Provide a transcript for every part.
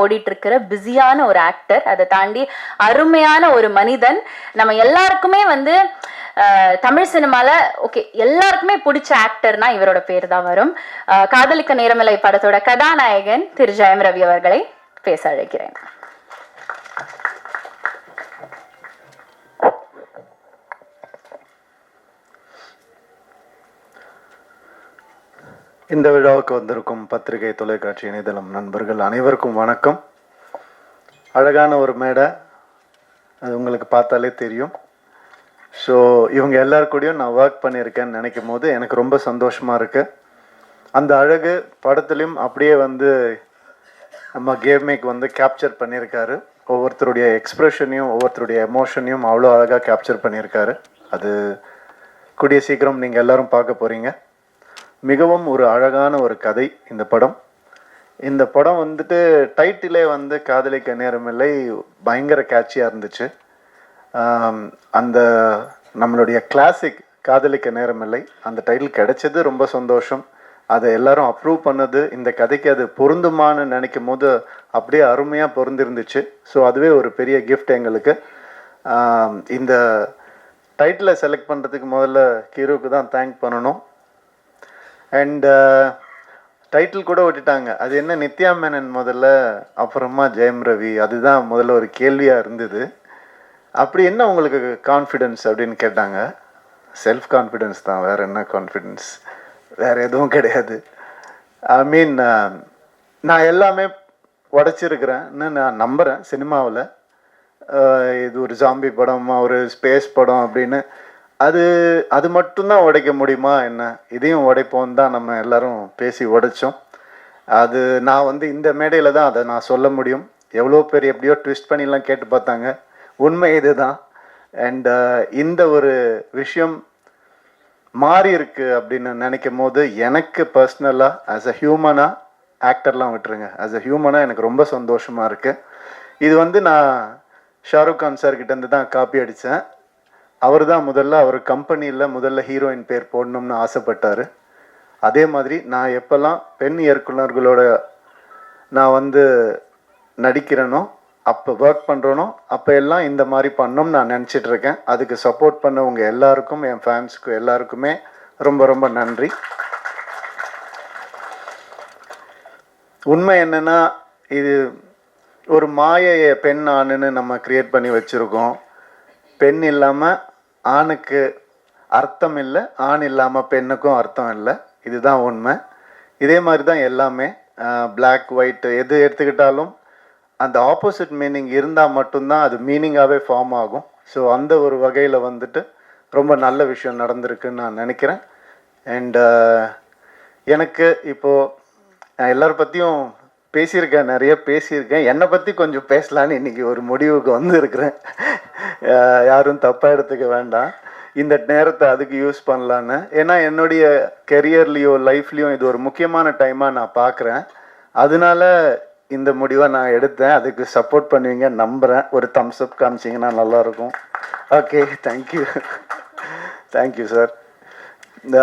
ஓடிட்டு இருக்கிற பிஸியான ஒரு ஆக்டர், அதை தாண்டி அருமையான ஒரு மனிதன். நம்ம எல்லாருக்குமே வந்து தமிழ் சினிமால ஓகே எல்லாருக்குமே பிடிச்ச ஆக்டர்னா இவரோட பேர் தான் வரும். காதலிக்க நேரமில்லை படத்தோட கதாநாயகன் திரு ஜெயம் ரவி அவர்களை பேச அழைக்கிறேன். இந்த விழாவுக்கு வந்திருக்கும் பத்திரிகை, தொலைக்காட்சி, இணையதளம் நண்பர்கள் அனைவருக்கும் வணக்கம். அழகான ஒரு மேடை, அது உங்களுக்கு பார்த்தாலே தெரியும். ஸோ இவங்க எல்லாருக்கூடையும் நான் ஒர்க் பண்ணியிருக்கேன்னு நினைக்கும் போது எனக்கு ரொம்ப சந்தோஷமாக இருக்குது. அந்த அழகு படத்துலையும் அப்படியே வந்து நம்ம கேம்மேக் வந்து கேப்சர் பண்ணியிருக்காரு. ஒவ்வொருத்தருடைய எக்ஸ்ப்ரெஷனையும் ஒவ்வொருத்தருடைய எமோஷனையும் அவ்வளோ அழகாக கேப்சர் பண்ணியிருக்காரு. அது கூடிய சீக்கிரம் நீங்கள் எல்லோரும் பார்க்க போகிறீங்க. மிகவும் ஒரு அழகான ஒரு கதை இந்த படம். இந்த படம் வந்துட்டு டைட்டிலே வந்து காதலிக்க நேரமில்லை பயங்கர கேட்சியாக இருந்துச்சு. அந்த நம்மளுடைய கிளாசிக் காதலிக்க நேரமில்லை அந்த டைட்டில் கிடைச்சது ரொம்ப சந்தோஷம். அதை எல்லாரும் அப்ரூவ் பண்ணது, இந்த கதைக்கு அது பொருந்துமான்னு நினைக்கும் போது அப்படியே அருமையாக பொருந்திருந்துச்சு. ஸோ அதுவே ஒரு பெரிய கிஃப்ட் எங்களுக்கு. இந்த டைட்டிலை செலக்ட் பண்ணுறதுக்கு முதல்ல ஹீரோவுக்கு தான் தேங்க் பண்ணணும். அண்ட் டைட்டில் கூட விட்டுட்டாங்க, அது என்ன நித்யா மேனன் முதல்ல, அப்புறமா ஜெயம் ரவி, அதுதான் முதல்ல ஒரு கேள்வியாக இருந்தது. அப்படி என்ன உங்களுக்கு கான்ஃபிடென்ஸ் அப்படின்னு கேட்டாங்க. செல்ஃப் கான்ஃபிடென்ஸ் தான், வேறு என்ன கான்ஃபிடென்ஸ், வேறு எதுவும் கிடையாது. ஐ மீன் நான் எல்லாமே உடைச்சிருக்கிறேன்னு நான் நம்புகிறேன். சினிமாவில் இது ஒரு ஜாம்பி படம், ஒரு ஸ்பேஸ் படம் அப்படின்னு அது மட்டும்தான் உடைக்க முடியுமா என்ன, இதையும் உடைப்போம் தான் நம்ம எல்லாரும் பேசி உடைச்சோம். அது நான் வந்து இந்த மேடையில் தான் அதை நான் சொல்ல முடியும். எவ்வளோ பேர் எப்படியோ ட்விஸ்ட் பண்ணிலாம் கேட்டு பார்த்தாங்க, உண்மை இது தான். அண்ட் இந்த ஒரு விஷயம் மாறி இருக்கு அப்படின்னு நினைக்கும் போது எனக்கு பர்சனலாக ஆஸ் அ ஹியூமனாக, ஆக்டர்லாம் விட்டுருங்க, ஆஸ் அ ஹியூமனாக எனக்கு ரொம்ப சந்தோஷமாக இருக்குது. இது வந்து நான் ஷாருக் கான் சார்கிட்டேருந்து தான் காப்பி அடித்தேன். அவர் தான் அவர் கம்பெனியில் முதல்ல ஹீரோயின் பேர் போடணும்னு ஆசைப்பட்டார். அதே மாதிரி நான் எப்போல்லாம் பெண் இயக்குனர்களோட நான் வந்து நடிக்கிறேனோ, அப்போ ஒர்க் பண்ணுறனோ, அப்போ எல்லாம் இந்த மாதிரி பண்ணணும்னு நான் நினச்சிட்ருக்கேன். அதுக்கு சப்போர்ட் பண்ண உங்கள் எல்லாருக்கும், என் ஃபேன்ஸுக்கு எல்லாருக்குமே ரொம்ப ரொம்ப நன்றி. உண்மை என்னென்னா, இது ஒரு மாயையை பெண் ஆணுன்னு நம்ம க்ரியேட் பண்ணி வச்சுருக்கோம். பெண் இல்லாமல் ஆணுக்கு அர்த்தம் இல்லை, ஆண் இல்லாமல் பெண்ணுக்கும் அர்த்தம் இல்லை. இதுதான் உண்மை. இதே மாதிரி தான் எல்லாமே, பிளாக் ஒயிட் எது எடுத்துக்கிட்டாலும் அந்த ஆப்போசிட் மீனிங் இருந்தால் மட்டும்தான் அது மீனிங்காகவே ஃபார்ம் ஆகும். ஸோ அந்த ஒரு வகையில் வந்துட்டு ரொம்ப நல்ல விஷயம் நடந்திருக்குன்னு நான் நினைக்கிறேன். அண்ட் எனக்கு இப்போது நான் எல்லார பற்றியும் பேசியிருக்கேன், நிறைய பேசியிருக்கேன். என்னை பற்றி கொஞ்சம் பேசலான்னு இன்றைக்கி ஒரு முடிவுக்கு வந்துருக்கிறேன். யாரும் தப்பாக எடுத்துக்க வேண்டாம், இந்த நேரத்தை அதுக்கு யூஸ் பண்ணலான்னு. ஏன்னா என்னுடைய கெரியர்லேயோ லைஃப்லேயும் இது ஒரு முக்கியமான டைமாக நான் பார்க்குறேன். அதனால இந்த முடிவை நான் எடுத்தேன். அதுக்கு சப்போர்ட் பண்ணுவீங்க நம்புகிறேன். ஒரு தம்ஸ் அப் காமிச்சிங்கன்னா நல்லாயிருக்கும். Okay, thank you. Thank you sir. இந்த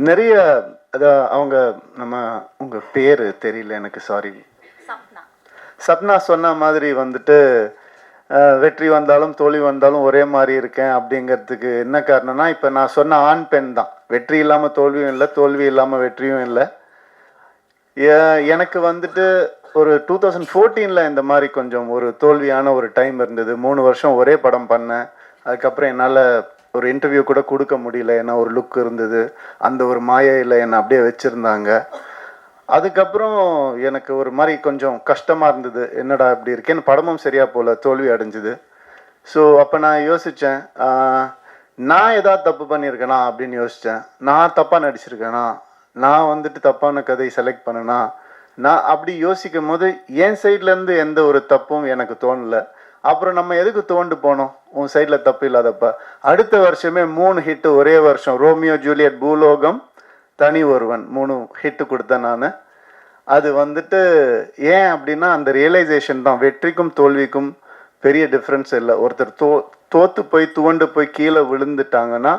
நிறைய அவங்க நம்ம உங்கள் பேர் தெரியல எனக்கு, சாரி. சப்னா சொன்ன மாதிரி வந்துட்டு வெற்றி வந்தாலும் தோல்வி வந்தாலும் ஒரே மாதிரி இருக்கேன் அப்படிங்கிறதுக்கு என்ன காரணம்னா, இப்போ நான் சொன்ன ஆண் பெண் தான். வெற்றி இல்லாமல் தோல்வியும் இல்லை, தோல்வி இல்லாமல் வெற்றியும் இல்லை. எனக்கு வந்துட்டு ஒரு 2014 இந்த மாதிரி கொஞ்சம் ஒரு தோல்வியான ஒரு டைம் இருந்தது. 3 வருஷம் ஒரே படம் பண்ணேன். அதுக்கப்புறம் என்னால் ஒரு இன்டர்வியூ கூட கொடுக்க முடியல, ஏன்னா ஒரு லுக் இருந்தது, அந்த ஒரு மாயையில் என்னை அப்படியே வச்சுருந்தாங்க. அதுக்கப்புறம் எனக்கு ஒரு மாதிரி கொஞ்சம் கஷ்டமாக இருந்தது, என்னடா இப்படி இருக்கேன்னு. படமும் சரியாக போல், தோல்வி அடைஞ்சுது. ஸோ அப்போ நான் யோசித்தேன், நான் ஏதாவது தப்பு பண்ணியிருக்கேனா அப்படின்னு யோசித்தேன். நான் தப்பாக நடிச்சிருக்கேனா, நான் வந்துட்டு தப்பான கதை செலக்ட் பண்ணேனா, நான் அப்படி யோசிக்கும் போது என் சைட்லேருந்து எந்த ஒரு தப்பும் எனக்கு தோணலை. அப்புறம் நம்ம எதுக்கு தோண்டு போனோம், உன் சைடில் தப்பு இல்லாதப்ப. அடுத்த வருஷமே 3 ஹிட்டு ஒரே வருஷம், ரோமியோ ஜூலியட், பூலோகம், தனி ஒருவன், 3 ஹிட்டு கொடுத்தேன் நான். அது வந்துட்டு ஏன் அப்படின்னா அந்த ரியலைசேஷன் தான். வெற்றிக்கும் தோல்விக்கும் பெரிய டிஃப்ரென்ஸ் இல்லை. ஒருத்தர் தோற்று போய் துவண்டு போய் கீழே விழுந்துட்டாங்கன்னா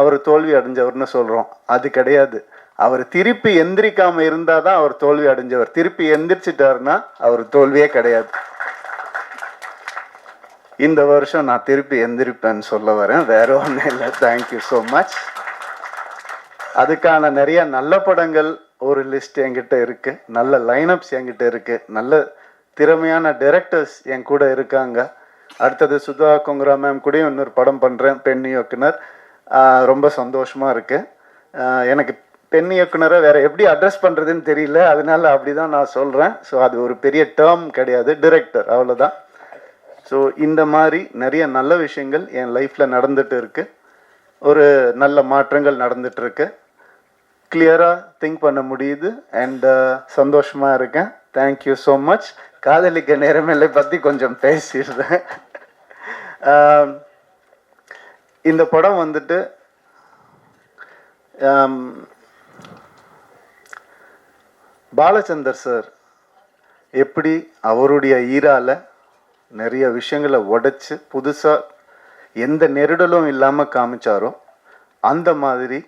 அவர் தோல்வி அடைஞ்சவர்னு சொல்கிறோம். அது கிடையாது. அவர் திருப்பி எந்திரிக்காம இருந்தாதான் அவர் தோல்வி அடைஞ்சவர். திருப்பி எந்திரிச்சிட்டாருன்னா அவர் தோல்வியே கிடையாது. இந்த வருஷம் நான் திருப்பி எந்திரிப்பேன்னு சொல்ல வரேன், வேற ஒன்றும் இல்லை. Thank you so much. அதுக்கான நிறைய நல்ல படங்கள் ஒரு லிஸ்ட் என்கிட்ட இருக்கு, நல்ல லைனப்ஸ் என்கிட்ட இருக்கு, நல்ல திறமையான டைரக்டர்ஸ் என் கூட இருக்காங்க. அடுத்தது சுதா கொங்குரா மேம் கூட இன்னொரு படம் பண்ணுறேன், பெண் இயக்குனர். ரொம்ப சந்தோஷமாக இருக்குது. எனக்கு பெண் இயக்குனரை வேறு எப்படி அட்ரஸ் பண்ணுறதுன்னு தெரியல, அதனால அப்படி தான் நான் சொல்கிறேன். ஸோ அது ஒரு பெரிய டேர்ம் கிடையாது, டிரெக்டர், அவ்வளோதான். ஸோ இந்த மாதிரி நிறைய நல்ல விஷயங்கள் என் லைஃப்பில் நடந்துட்டு இருக்கு, ஒரு நல்ல மாற்றங்கள் நடந்துட்டு இருக்கு. கிளியராக திங்க் பண்ண முடியுது அண்ட் சந்தோஷமாக இருக்கேன். Thank you so much. காதலிக்க நேரமில்லை பற்றி கொஞ்சம் பேசிடுறேன். இந்த படம் வந்துட்டு பாலச்சந்தர் சார் எப்படி அவருடைய ஈரால நிறைய விஷயங்களை உடைச்சு புதுசாக எந்த நெருடலும் இல்லாமல் காமிச்சாரோ, அந்த மாதிரி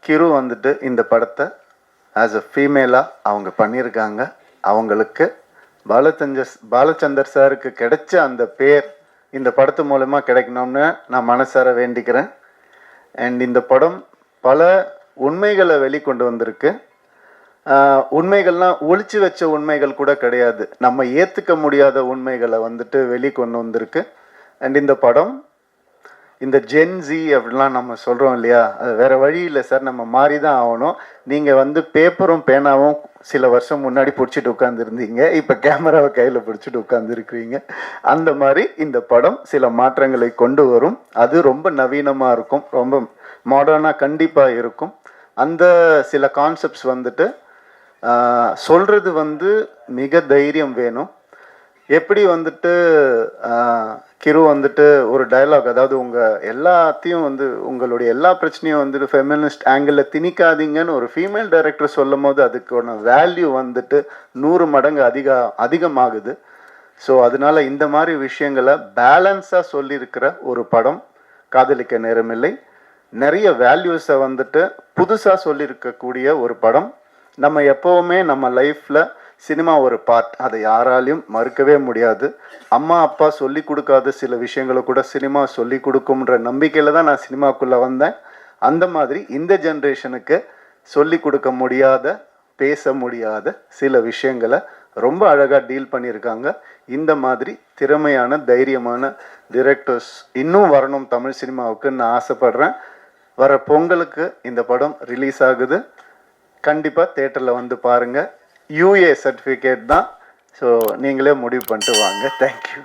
கிரு வந்துட்டு இந்த படத்தை ஆஸ் அ ஃபீமேலாக அவங்க பண்ணியிருக்காங்க. அவங்களுக்கு பாலச்சந்தர் சாருக்கு கிடைச்ச அந்த பேர் இந்த படத்து மூலமாக கிடைக்கணும்னு நான் மனசார வேண்டிக்கிறேன். அண்ட் இந்த படம் பல உண்மைகளை வெளிக்கொண்டு வந்திருக்கு. உண்மைகள்லாம் ஒளிச்சு வச்ச உண்மைகள் கூட கிடையாது, நம்ம ஏற்றுக்க முடியாத உண்மைகளை வந்துட்டு வெளிக்கொண்டு வந்திருக்கு. அண்ட் இந்த படம் இந்த ஜென்ஸி அப்படிலாம் நம்ம சொல்கிறோம் இல்லையா, அது வேறு வழி இல்லை சார், நம்ம மாறி தான் ஆகணும். நீங்கள் வந்து பேப்பரும் பேனாவும் சில வருஷம் முன்னாடி பிடிச்சிட்டு உட்காந்துருந்தீங்க, இப்போ கேமராவை கையில் பிடிச்சிட்டு உட்காந்துருக்கிறீங்க. அந்த மாதிரி இந்த படம் சில மாற்றங்களை கொண்டு வரும். அது ரொம்ப நவீனமாக இருக்கும், ரொம்ப மாடர்னாக கண்டிப்பாக இருக்கும். அந்த சில கான்செப்ட்ஸ் வந்துட்டு சொல்கிறது வந்து மிக தைரியம் வேணும். எப்படி வந்துட்டு கிரு வந்துட்டு ஒரு டயலாக், அதாவது உங்கள் எல்லாத்தையும் வந்து உங்களுடைய எல்லா பிரச்சனையும் வந்துட்டு ஃபெமினிஸ்ட் ஆங்கிளில் திணிக்காதீங்கன்னு ஒரு ஃபீமேல் டைரக்டர் சொல்லும் போது அதுக்கான வேல்யூ வந்துட்டு 100 மடங்கு அதிகமாகுது. ஸோ அதனால இந்த மாதிரி விஷயங்களை பேலன்ஸாக சொல்லியிருக்கிற ஒரு படம் காதலிக்க நேரமில்லை. நிறைய வேல்யூஸை வந்துட்டு புதுசாக சொல்லியிருக்கக்கூடிய ஒரு படம். நம்ம எப்போவுமே நம்ம லைஃப்பில் சினிமா ஒரு பார்ட், அதை யாராலையும் மறுக்கவே முடியாது. அம்மா அப்பா சொல்லி கொடுக்காத சில விஷயங்களை கூட சினிமா சொல்லி கொடுக்கும்ன்ற நம்பிக்கையில் தான் நான் சினிமாக்குள்ளே வந்தேன். அந்த மாதிரி இந்த ஜென்ரேஷனுக்கு சொல்லி கொடுக்க முடியாத, பேச முடியாத சில விஷயங்களை ரொம்ப அழகாக டீல் பண்ணியிருக்காங்க. இந்த மாதிரி திறமையான தைரியமான டிரெக்டர்ஸ் இன்னும் வரணும் தமிழ் சினிமாவுக்குன்னு நான் ஆசைப்படுறேன். வர பொங்கலுக்கு இந்த படம் ரிலீஸ் ஆகுது, கண்டிப்பாக தேட்டரில் வந்து பாருங்கள். UA சர்டிஃபிகேட் தான், ஸோ நீங்களே முடிவு பண்ணிட்டு வாங்க. தேங்க்யூ.